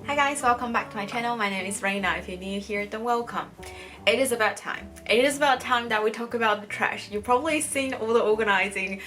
Hi guys, welcome back to my channel. My name is Rena. If you're new here, then welcome. It is about time. It is about time that we talk about the trash. You've probably seen all the organizing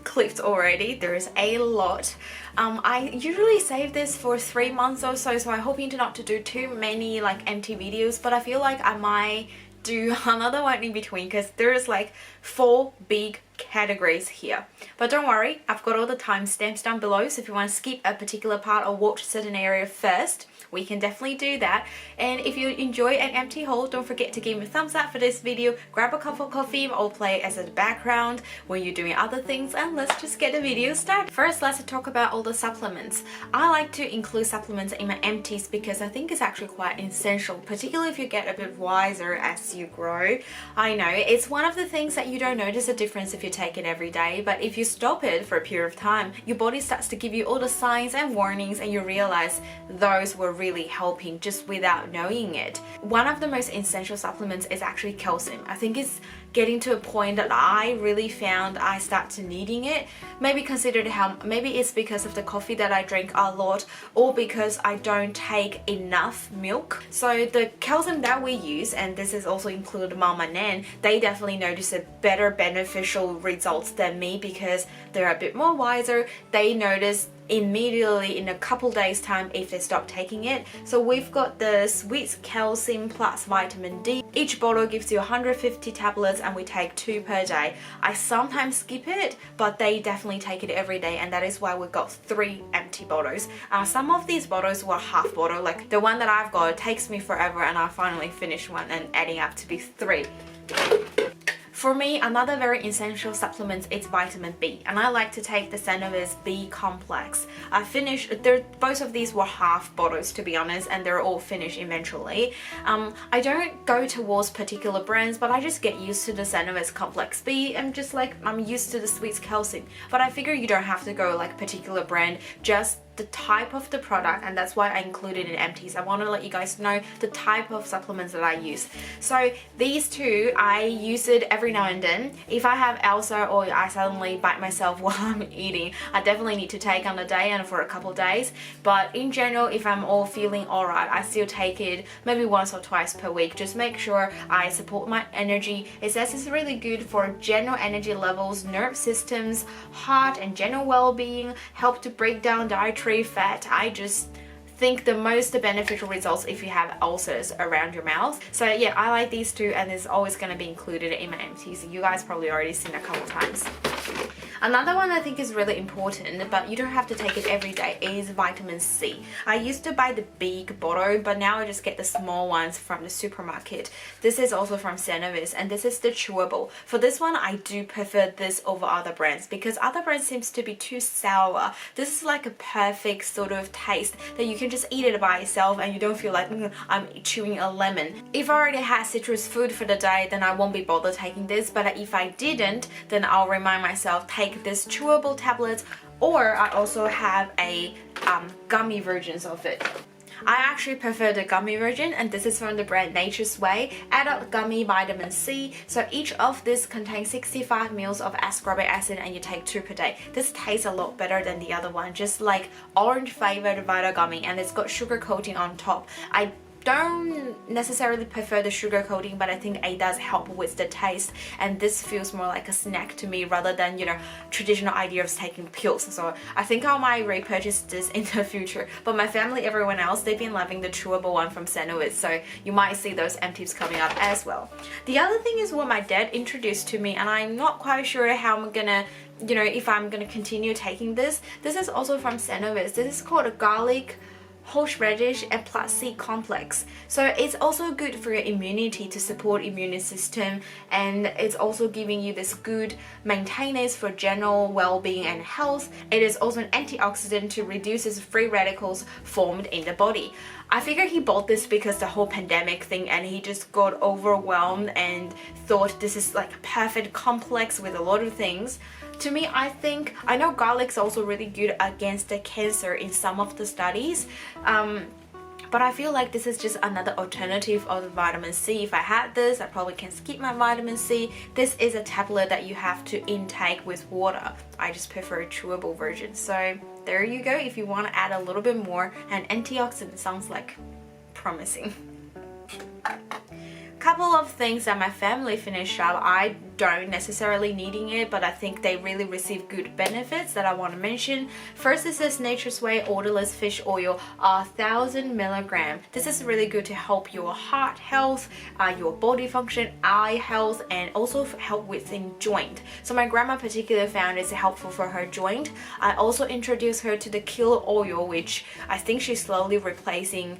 clips already. There's a lot. I usually save this for 3 months or so, so I hope not to do too many like empty videos, but I feel like I might do another one in between because there's like 4 big categories here. But don't worry, I've got all the timestamps down below, so if you want to skip a particular part or watch a certain area first, we can definitely do that. And if you enjoy an empty haul, don't forget to give me a thumbs up for this video, grab a cup of coffee or play it as a background when you're doing other things, and let's just get the video started. First, let's talk about all the supplements. I like to include supplements in my empties because I think it's actually quite essential, particularly if you get a bit wiser as you grow. I know it's one of the things that you don't notice a difference if you take it every day, but if you stop it for a period of time, your body starts to give you all the signs and warnings, and you realize those were really helping just without knowing it. One of the most essential supplements is actually calcium. I think it's getting to a point that I really found I start to needing it. Maybe it's because of the coffee that I drink a lot, or because I don't take enough milk. So the calcium that we use, and this is also included mom and nan, they definitely notice a better beneficial results than me because they're a bit more wiser. They notice immediately in a couple days time if they stop taking it. So we've got the Sweet Calcium plus vitamin D. Each bottle gives you 150 tablets and we take 2 per day. I sometimes skip it, but they definitely take it every day, and that is why we've got 3 empty bottles. Some of these bottles were half bottle, like the one that I've got, it takes me forever, and I finally finished one and adding up to be 3. For me, another very essential supplement is vitamin B, and I like to take the Sanovis B complex. I finished, both of these were half bottles to be honest, and they're all finished eventually. I don't go towards particular brands, but I just get used to the Sanovis complex B. I'm just like, I'm used to the Sweet Calcium, but I figure you don't have to go like particular brand, just the type of the product, and that's why I included in empties. I want to let you guys know the type of supplements that I use. So these 2, I use it every now and then. If I have ulcer or I suddenly bite myself while I'm eating, I definitely need to take on a day and for a couple days. But in general, if I'm all feeling alright, I still take it maybe once or twice per week. Just make sure I support my energy. It says it's really good for general energy levels, nerve systems, heart and general well-being, help to break down dietary fat. I just think the most beneficial results if you have ulcers around your mouth. So yeah, I like these two, and it's always going to be included in my empties. You guys probably already seen a couple times. Another one I think is really important, but you don't have to take it every day, is vitamin C. I used to buy the big bottle, but now I just get the small ones from the supermarket. This is also from Sanovis, and this is the chewable. For this one, I do prefer this over other brands because other brands seems to be too sour. This is like a perfect sort of taste that you can just eat it by itself and you don't feel like I'm chewing a lemon. If I already had citrus food for the day, then I won't be bothered taking this, but if I didn't, then I'll remind myself, take this chewable tablet, or I also have a gummy versions of it. I actually prefer the gummy version, and this is from the brand Nature's Way Adult Gummy Vitamin C. So each of this contains 65 ml of ascorbic acid, and you take 2 per day. This tastes a lot better than the other one, just like orange flavored Vita Gummy, and it's got sugar coating on top. I don't necessarily prefer the sugar coating, but I think it does help with the taste, and this feels more like a snack to me rather than, you know, traditional idea of taking pills. So I think I might repurchase this in the future, but my family, everyone else, they've been loving the chewable one from Sanovis, so you might see those empties coming up as well. The other thing is what my dad introduced to me, and I'm not quite sure how I'm gonna, you know, if I'm gonna continue taking this. This is also from Sanovis. This is called a garlic, horseradish and flaxseed complex. So it's also good for your immunity, to support immune system, and it's also giving you this good maintenance for general well-being and health. It is also an antioxidant to reduce free radicals formed in the body. I figure he bought this because the whole pandemic thing, and he just got overwhelmed and thought this is like a perfect complex with a lot of things. To me, I know garlic's also really good against the cancer in some of the studies, but I feel like this is just another alternative of the vitamin C. If I had this, I probably can skip my vitamin C. This is a tablet that you have to intake with water. I just prefer a chewable version. So there you go. If you want to add a little bit more, and antioxidant sounds like promising. Couple of things that my family finished up. I don't necessarily needing it, but I think they really receive good benefits that I want to mention. First is this Nature's Way odorless fish oil, 1000 mg. This is really good to help your heart health, your body function, eye health, and also help within joint. So my grandma particularly found it's helpful for her joint. I also introduced her to the kale oil, which I think she's slowly replacing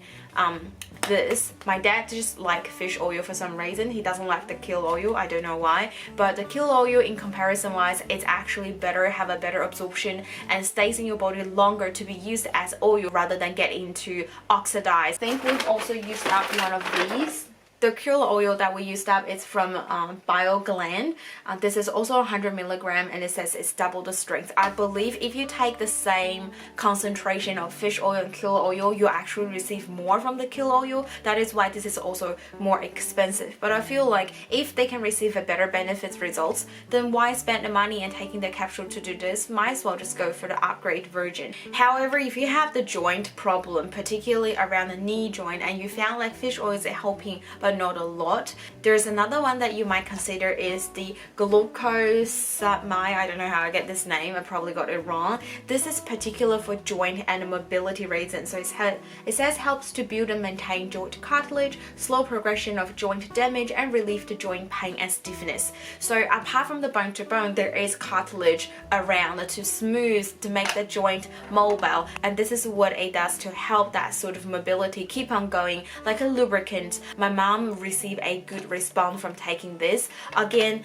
this. My dad just like fish oil for some reason. He doesn't like the kale oil. I don't know why, but the kale oil in comparison wise, it's actually better, have a better absorption, and stays in your body longer to be used as oil rather than get into oxidized. I think we've also used up one of these. The kale oil that we used up is from BioGland. This is also 100 mg, and it says it's double the strength. I believe if you take the same concentration of fish oil and kale oil, you actually receive more from the kale oil. That is why this is also more expensive. But I feel like if they can receive a better benefits results, then why spend the money and taking the capsule to do this? Might as well just go for the upgrade version. However, if you have the joint problem, particularly around the knee joint, and you found like fish oil is helping but not a lot, there's another one that you might consider is the glucosamine. I don't know how I get this name, I probably got it wrong. This is particular for joint and mobility reasons. So it says helps to build and maintain joint cartilage, slow progression of joint damage, and relieve the joint pain and stiffness. So apart from the bone to bone, there is cartilage around to smooth, to make the joint mobile, and this is what it does to help that sort of mobility keep on going like a lubricant. My mom received a good response from taking this. Again,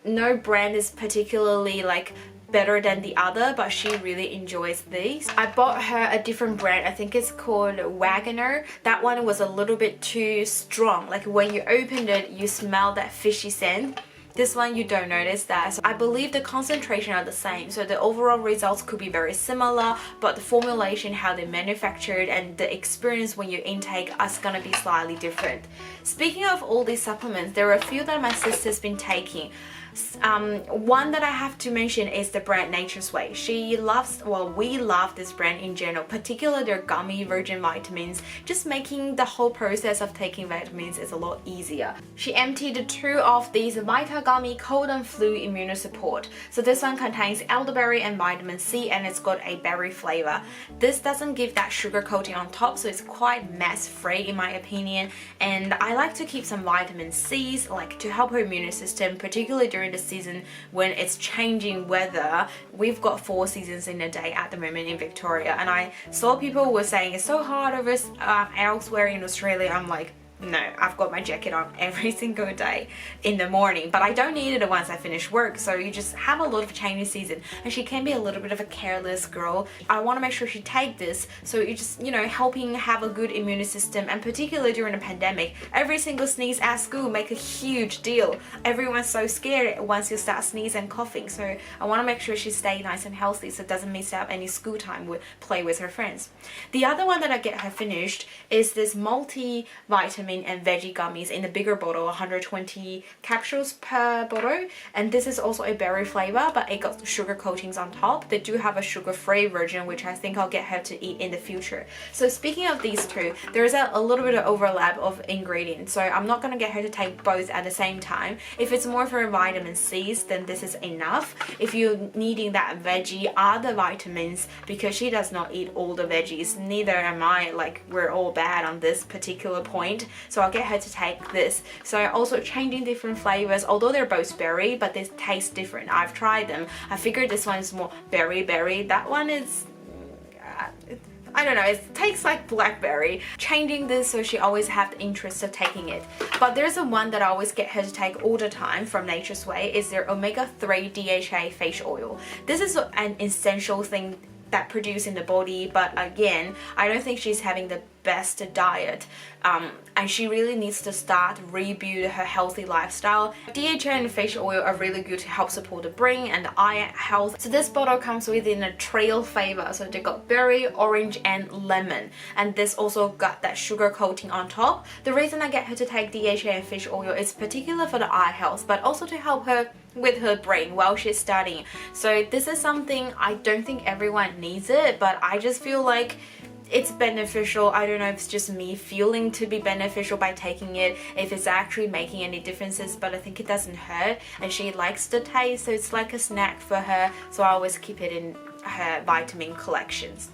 no brand is particularly like better than the other, but she really enjoys these. I bought her a different brand. I think it's called Wagoner. That one was a little bit too strong. Like when you opened it, you smell that fishy scent. This one you don't notice that. So I believe the concentration are the same, so the overall results could be very similar, but the formulation, how they manufactured, and the experience when you intake is gonna be slightly different. Speaking of all these supplements, there are a few that my sister's been taking. One that I have to mention is the brand Nature's Way. She loves, well, we love this brand in general, particularly their gummy virgin vitamins. Just making the whole process of taking vitamins is a lot easier. She emptied 2 of these Vita Gummy Cold and Flu Immunosupport. So this one contains elderberry and vitamin C, and it's got a berry flavor. This doesn't give that sugar coating on top, so it's quite mess free in my opinion. And I like to keep some vitamin C's, like to help her immune system, particularly during the season when it's changing weather. We've got 4 seasons in a day at the moment in Victoria, and I saw people were saying it's so hard over elsewhere in Australia. I'm like, no, I've got my jacket on every single day in the morning, but I don't need it once I finish work. So you just have a lot of change in season, and she can be a little bit of a careless girl. I want to make sure she take this, so you just, you know, helping have a good immune system. And particularly during the pandemic, every single sneeze at school make a huge deal. Everyone's so scared once you start sneezing and coughing, so I want to make sure she stays nice and healthy, so doesn't miss out any school time with play with her friends. The other one that I get her finished is this multivitamin and veggie gummies in the bigger bottle, 120 capsules per bottle, and this is also a berry flavor, but it got sugar coatings on top. They do have a sugar-free version, which I think I'll get her to eat in the future. So speaking of these two, there's a little bit of overlap of ingredients, so I'm not going to get her to take both at the same time. If it's more for vitamin C's, then this is enough. If you're needing that veggie, other vitamins, because she does not eat all the veggies, neither am I, like we're all bad on this particular point. So I'll get her to take this. So also changing different flavors, although they're both berry, but they taste different. I've tried them. I figured this one is more berry. That one is, I don't know, it tastes like blackberry. Changing this so she always have the interest of taking it. But there's a one that I always get her to take all the time from Nature's Way, is their omega-3 DHA facial oil. This is an essential thing that produce in the body, but again, I don't think she's having the best diet, and she really needs to start rebuild her healthy lifestyle. DHA and facial oil are really good to help support the brain and the eye health. So this bottle comes within a trail flavor, so they got berry, orange and lemon, and this also got that sugar coating on top. The reason I get her to take DHA and fish oil is particular for the eye health, but also to help her with her brain while she's studying. So this is something I don't think everyone needs it, but I just feel like it's beneficial. I don't know if it's just me feeling to be beneficial by taking it, if it's actually making any differences, but I think it doesn't hurt, and she likes the taste, so it's like a snack for her, so I always keep it in her vitamin collections.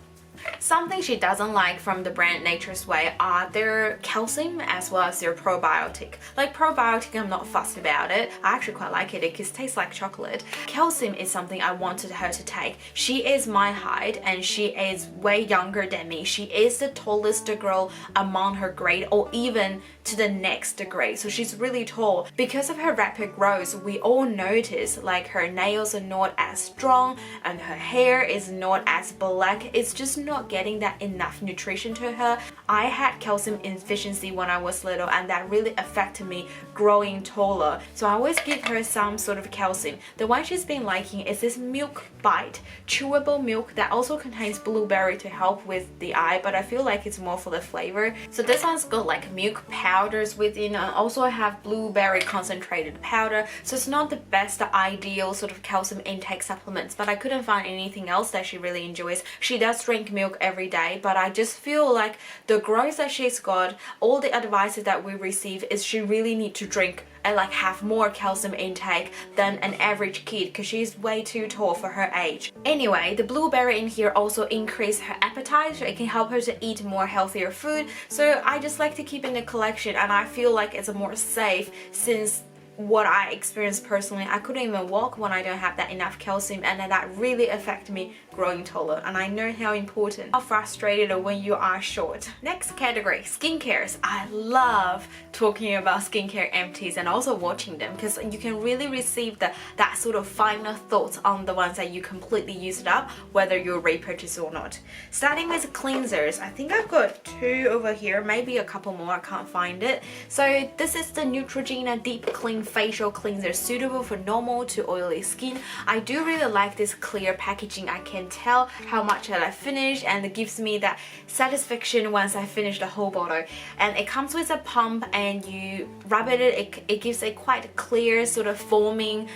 Something she doesn't like from the brand Nature's Way are their calcium as well as their probiotic. Like probiotic, I'm not fussed about it. I actually quite like it because it tastes like chocolate. Calcium is something I wanted her to take. She is my height and she is way younger than me. She is the tallest girl among her grade, or even to the next grade. So she's really tall. Because of her rapid growth, we all notice like her nails are not as strong and her hair is not as black. It's just not getting that enough nutrition to her. I had calcium deficiency when I was little, and that really affected me growing taller. So I always give her some sort of calcium. The one she's been liking is this Milk Bite chewable milk that also contains blueberry to help with the eye, but I feel like it's more for the flavor. So this one's got like milk powders within, and also have blueberry concentrated powder. So it's not the best ideal sort of calcium intake supplements, but I couldn't find anything else that she really enjoys. She does drink milk every day, but I just feel like the growth that she's got, all the advices that we receive is she really need to drink and like have more calcium intake than an average kid, because she's way too tall for her age. Anyway, the blueberry in here also increase her appetite, so it can help her to eat more healthier food. So I just like to keep in the collection, and I feel like it's a more safe, since what I experienced personally, I couldn't even walk when I don't have that enough calcium, and that really affected me growing taller, and I know how important, how frustrated when you are short. Next category, skincares. I love talking about skincare empties and also watching them, because you can really receive that sort of final thoughts on the ones that you completely used up, whether you repurchase or not. Starting with cleansers, I think I've got 2 over here, maybe a couple more, I can't find it. So this is the Neutrogena Deep Clean facial cleanser suitable for normal to oily skin. I do really like this clear packaging. I can tell how much that I finished, and it gives me that satisfaction once I finish the whole bottle. And it comes with a pump, and you rub it gives a quite clear sort of foaming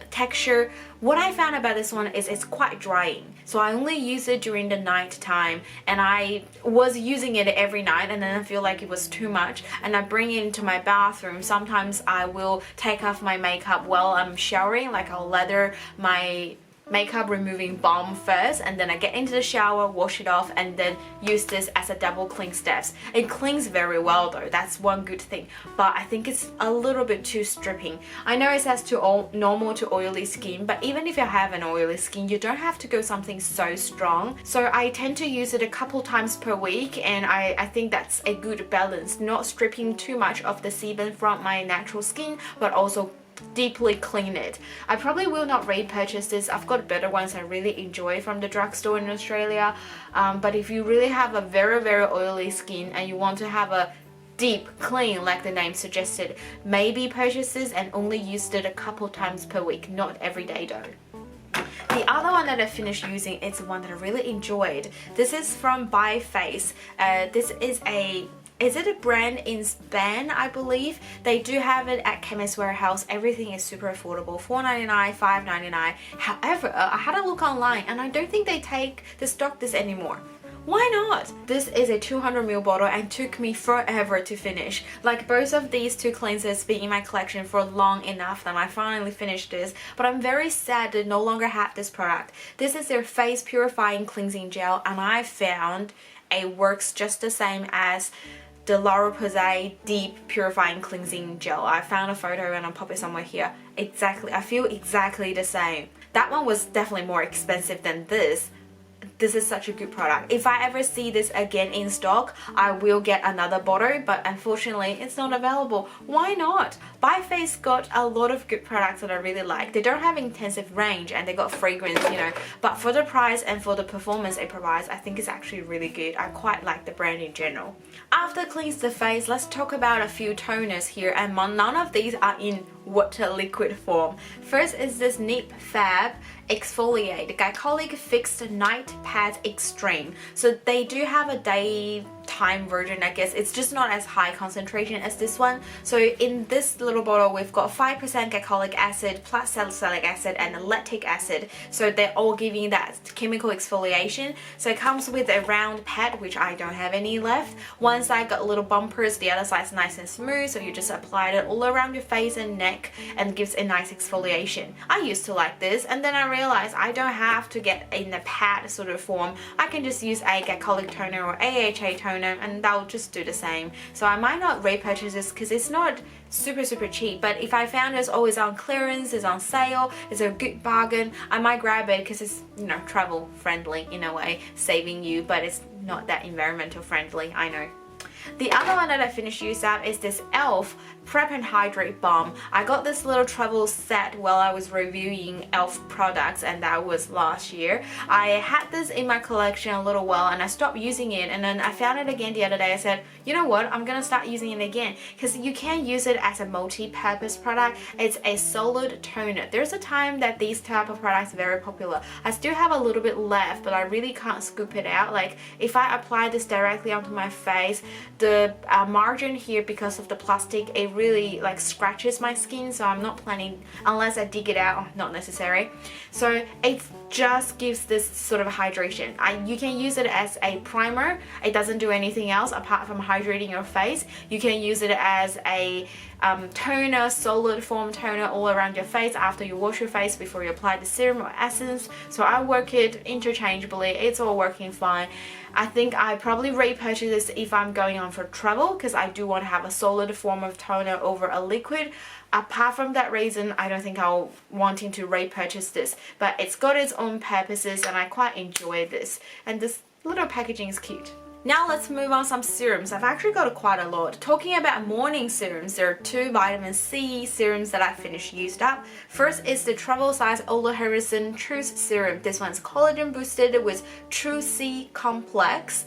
texture. What I found about this one is it's quite drying, so I only use it during the night time, and I was using it every night, and then I feel like it was too much, and I bring it into my bathroom. Sometimes I will take off my makeup while I'm showering, like I'll lather my makeup removing balm first, and then I get into the shower, wash it off, and then use this as a double clean steps. It cleans very well though, that's one good thing, but I think it's a little bit too stripping. I know it says to normal to oily skin, but even if you have an oily skin, you don't have to go something so strong. So I tend to use it a couple times per week, and I think that's a good balance, not stripping too much of the sebum from my natural skin, but also deeply clean it. I probably will not repurchase this. I've got better ones I really enjoy from the drugstore in Australia, but if you really have a very oily skin and you want to have a deep clean like the name suggested, maybe purchase this and only use it a couple times per week, not every day though. The other one that I finished using is one that I really enjoyed. This is from By Face. This is it a brand in Spain, I believe? They do have it at Chemist Warehouse. Everything is super affordable, $4.99, $5.99. However, I had a look online and I don't think they stock this anymore. Why not? This is a 200ml bottle and took me forever to finish. Like, both of these two cleansers been in my collection for long enough that I finally finished this, but I'm very sad to no longer have this product. This is their face purifying cleansing gel, and I found it works just the same as the La Roche-Posay Deep Purifying Cleansing Gel. I found a photo and I'll pop it somewhere here. Exactly, I feel exactly the same. That one was definitely more expensive than this. This is such a good product. If I ever see this again in stock, I will get another bottle, but unfortunately it's not available. Why not? By Face got a lot of good products that I really like. They don't have intensive range and they got fragrance, you know, but for the price and for the performance it provides, I think it's actually really good. I quite like the brand in general. After cleanse the face, let's talk about a few toners here, and none of these are in water liquid form. First is this Nip Fab Exfoliate Glycolic Fixed Night Pad Extreme. So they do have a daytime version, I guess. It's just not as high concentration as this one. So in this little bottle, we've got 5% glycolic acid plus salicylic acid and lactic acid. So they're all giving that chemical exfoliation. So it comes with a round pad, which I don't have any left. One side got little bumpers, the other side's nice and smooth. So you just apply it all around your face and neck and gives a nice exfoliation. I used to like this, and then I realized I don't have to get in a pad sort of form. I can just use a glycolic toner or AHA toner and that'll just do the same. So I might not repurchase this because it's not super cheap, but if I found it's always on clearance, it's on sale, it's a good bargain, I might grab it because it's, you know, travel friendly in a way, saving you, but it's not that environmental friendly, I know. The other one that I finished use up is this e.l.f. Prep and Hydrate Balm. I got this little travel set while I was reviewing e.l.f. products, and that was last year. I had this in my collection a little while and I stopped using it, and then I found it again the other day. I said, you know what, I'm gonna start using it again because you can use it as a multi-purpose product. It's a solid toner. There's a time that these type of products are very popular. I still have a little bit left, but I really can't scoop it out. Like, if I apply this directly onto my face, the margin here, because of the plastic, it really like scratches my skin, so I'm not planning, unless I dig it out, not necessary. So it just gives this sort of hydration. You can use it as a primer. It doesn't do anything else apart from hydrating your face. You can use it as a toner, solid form toner all around your face after you wash your face before you apply the serum or essence. So I work it interchangeably. It's all working fine. I think I probably repurchase this if I'm going on for travel because I do want to have a solid form of toner over a liquid. Apart from that reason, I don't think I'll wanting to repurchase this, but it's got its own purposes and I quite enjoy this, and this little packaging is cute. Now let's move on some serums. I've actually got quite a lot. Talking about morning serums, there are 2 vitamin C serums that I finished used up. First is the travel size Ole Harrison Truth Serum. This one's collagen boosted with True C complex.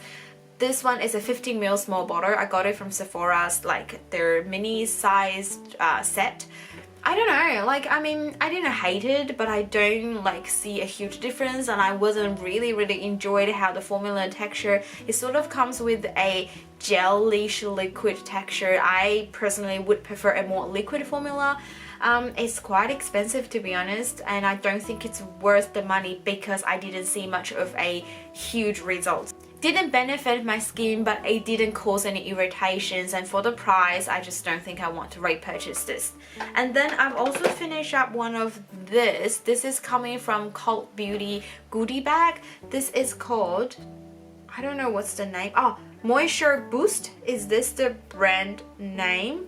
This one is a 15ml small bottle. I got it from Sephora's, like their mini sized set. I don't know, like, I mean, I didn't hate it, but I don't like see a huge difference, and I wasn't really enjoyed how the formula and texture, it sort of comes with a gelish liquid texture. I personally would prefer a more liquid formula. It's quite expensive, to be honest, and I don't think it's worth the money because I didn't see much of a huge result. Didn't benefit my skin, but it didn't cause any irritations, and for the price I just don't think I want to repurchase this. And then I've also finished up one of this. This is coming from Cult Beauty goodie bag. This is called, I don't know what's the name. Oh, Moisture Boost. Is this the brand name?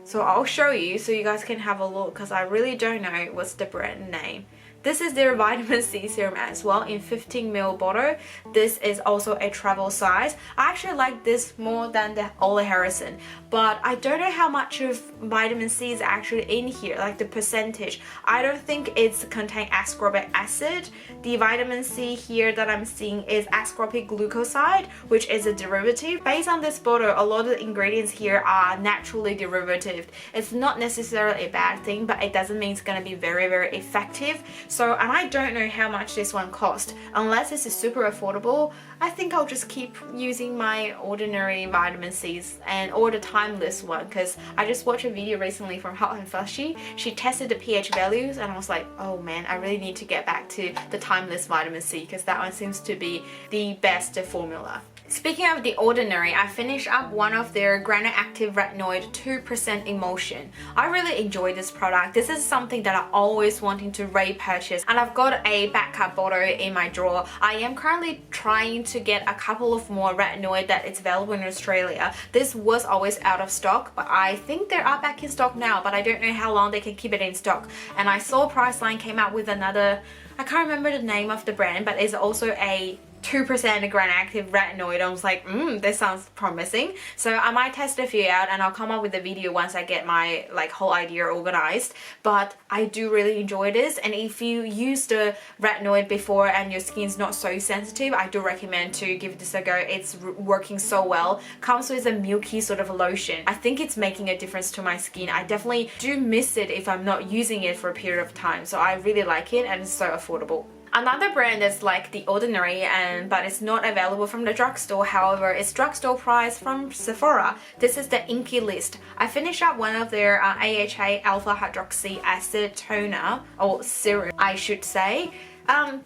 So I'll show you so you guys can have a look, because I really don't know what's the brand name. This is their vitamin C serum as well in 15ml bottle. This is also a travel size. I actually like this more than the Ole Harrison, but I don't know how much of vitamin C is actually in here, like the percentage. I don't think it's contain ascorbic acid. The vitamin C here that I'm seeing is ascorbic glucoside, which is a derivative. Based on this bottle, a lot of the ingredients here are naturally derivative. It's not necessarily a bad thing, but it doesn't mean it's going to be very effective. So, and I don't know how much this one cost. Unless this is super affordable, I think I'll just keep using my ordinary vitamin C's or the timeless one, because I just watched a video recently from Hot and Flashy. She tested the pH values and I was like, oh man, I really need to get back to the timeless vitamin C, because that one seems to be the best formula. Speaking of the ordinary, I finished up one of their Granite Active Retinoid 2% Emulsion. I really enjoy this product. This is something that I always wanting to repurchase, and I've got a backup bottle in my drawer. I am currently trying to get a couple of more retinoid that is available in Australia. This was always out of stock, but I think they are back in stock now, but I don't know how long they can keep it in stock. And I saw Priceline came out with another, I can't remember the name of the brand, but it's also a 2% Granite Active Retinoid. I was like, this sounds promising. So I might test a few out and I'll come up with a video once I get my like whole idea organized. But I do really enjoy this, and if you use the retinoid before and your skin's not so sensitive, I do recommend to give this a go. It's working so well. Comes with a milky sort of lotion. I think it's making a difference to my skin. I definitely do miss it if I'm not using it for a period of time. So I really like it, and it's so affordable. Another brand is like The Ordinary, but it's not available from the drugstore. However, it's drugstore price from Sephora. This is the Inky List. I finished up one of their AHA alpha hydroxy acid toner, or serum I should say.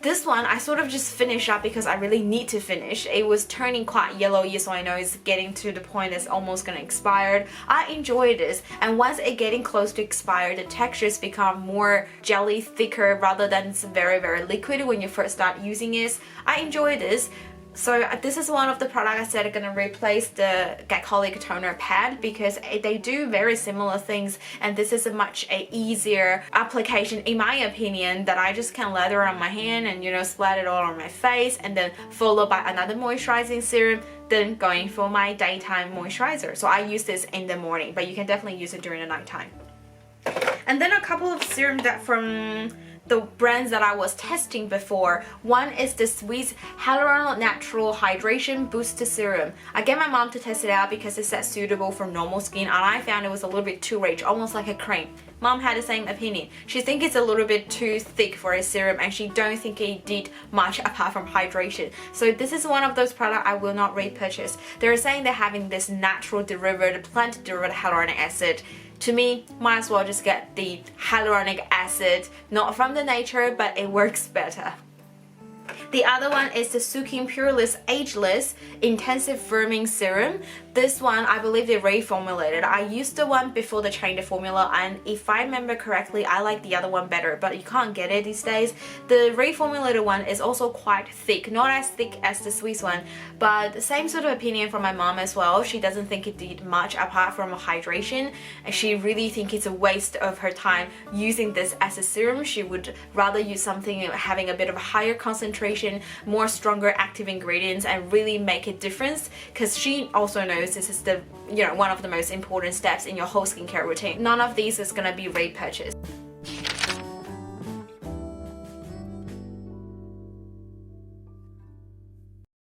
This one I sort of just finished up because I really need to finish. It was turning quite yellowy, so I know it's getting to the point it's almost gonna expire. I enjoy this, and once it getting close to expire, the textures become more jelly, thicker, rather than it's very liquid when you first start using it. I enjoy this. So this is one of the products I said are going to replace the glycolic toner pad, because they do very similar things, and this is a much easier application in my opinion, that I just can lather on my hand and, you know, splat it all on my face, and then followed by another moisturizing serum, then going for my daytime moisturizer. So I use this in the morning, but you can definitely use it during the nighttime. And then a couple of serums that from the brands that I was testing before. One is the Swiss Hyaluronic Natural Hydration Booster Serum. I get my mom to test it out because it said suitable for normal skin, and I found it was a little bit too rich, almost like a cream. Mom had the same opinion. She thinks it's a little bit too thick for a serum, and she don't think it did much apart from hydration. So this is one of those products I will not repurchase. They're saying they're having this natural derivative, plant derived hyaluronic acid. To me, might as well just get the hyaluronic acid, not from the nature, but it works better. The other one is the Sunscreen Pureless Ageless Intensive Firming Serum. This one, I believe they reformulated. I used the one before they changed the formula, and if I remember correctly, I like the other one better, but you can't get it these days. The reformulated one is also quite thick, not as thick as the Swiss one, but the same sort of opinion from my mom as well. She doesn't think it did much apart from hydration, and she really thinks it's a waste of her time using this as a serum. She would rather use something having a bit of a higher concentration, more stronger active ingredients, and really make a difference, because she also knows this is the one of the most important steps in your whole skincare routine. None of these is gonna be repurchased.